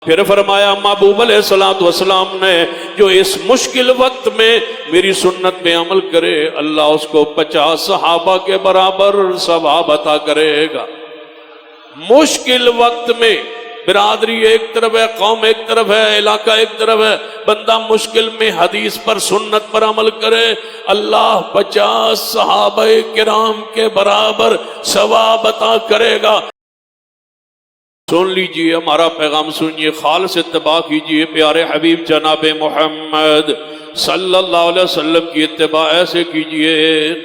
پھر فرمایا محبوب علیہ السلام نے جو اس مشکل وقت میں میری سنت پہ عمل کرے اللہ اس کو 50 صحابہ کے برابر ثواب عطا کرے گا۔ مشکل وقت میں برادری ایک طرف ہے، قوم ایک طرف ہے، علاقہ ایک طرف ہے، بندہ مشکل میں حدیث پر سنت پر عمل کرے اللہ 50 صحابہ کرام کے برابر ثواب عطا کرے گا۔ سن لیجئے ہمارا پیغام، سنیے، خالص اتباع کیجئے پیارے حبیب جناب محمد صلی اللہ علیہ وسلم کی اتباع ایسے کیجئے۔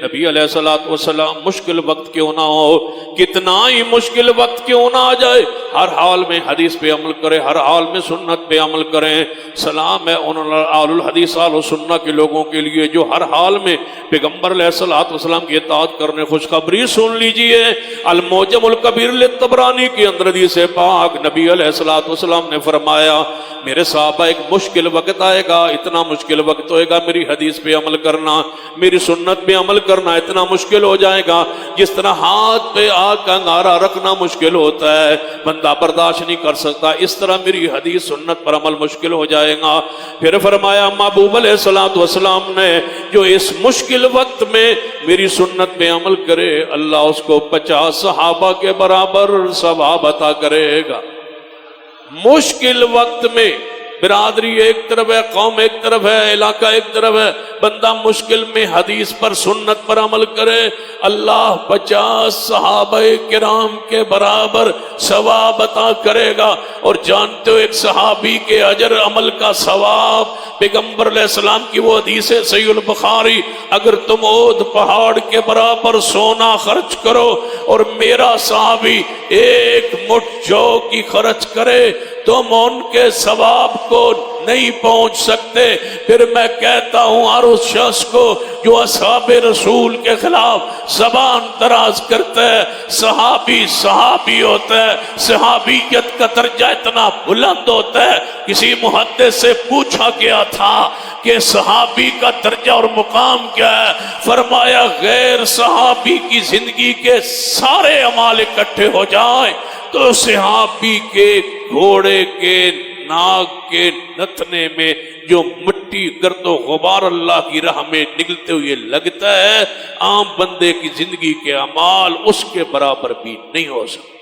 نبی علیہ السلام مشکل وقت کیوں نہ ہو، کتنا ہی مشکل وقت کیوں نہ آ جائے، ہر حال میں حدیث پہ عمل کریں، ہر حال میں سنت پہ عمل کریں۔ سلام ہے ان اہل الحدیث اہل السنہ کے لوگوں کے لیے جو ہر حال میں پیغمبر علیہ السلام کی اطاعت کرنے۔ خوشخبری سن لیجئے، المعجم الکبیر للطبرانی کے اندر حدیث پاک نبی علیہ السلام نے فرمایا میرے صحابہ ایک مشکل وقت آئے گا، اتنا مشکل وقت ہوئے گا میری حدیث پہ عمل کرنا، میری سنت پہ عمل کرنا اتنا مشکل ہو جائے گا جس طرح ہاتھ پہ آگ کا انگارہ رکھنا مشکل ہوتا ہے، بندہ برداشت نہیں کر سکتا، اس طرح میری حدیث سنت پر عمل مشکل ہو جائے گا۔ پھر فرمایا محبوب علیہ السلام نے جو اس مشکل وقت میں میری سنت پہ عمل کرے اللہ اس کو 50 صحابہ کے برابر ثواب عطا کرے گا۔ مشکل وقت میں برادری ایک طرف ہے، قوم ایک طرف ہے، علاقہ ایک طرف ہے، بندہ مشکل میں حدیث پر سنت پر عمل کرے اللہ 50 صحابہ کرام کے برابر ثواب عطا کرے گا۔ اور جانتے ہو ایک صحابی کے اجر عمل کا ثواب، پیغمبر علیہ السلام کی وہ حدیث ہے صحیح البخاری، اگر تم اود پہاڑ کے برابر سونا خرچ کرو اور میرا صحابی ایک مٹھ جو کی خرچ کرے تم ان کے ثواب کو نہیں پہنچ سکتے۔ پھر میں کہتا ہوں ہر اس شخص کو جو اصحاب رسول کے خلاف زبان دراز کرتا ہے، صحابی ہوتا ہے، صحابیت کا درجہ اتنا بلند ہوتا ہے۔ کسی محدث سے پوچھا گیا تھا کہ صحابی کا درجہ اور مقام کیا ہے، فرمایا غیر صحابی کی زندگی کے سارے اعمال اکٹھے ہو جائیں تو صحابی کے گھوڑے کے ناک کے نتنے میں جو مٹی گرد و غبار اللہ کی راہ میں نکلتے ہوئے لگتا ہے، عام بندے کی زندگی کے اعمال اس کے برابر بھی نہیں ہو سکتے۔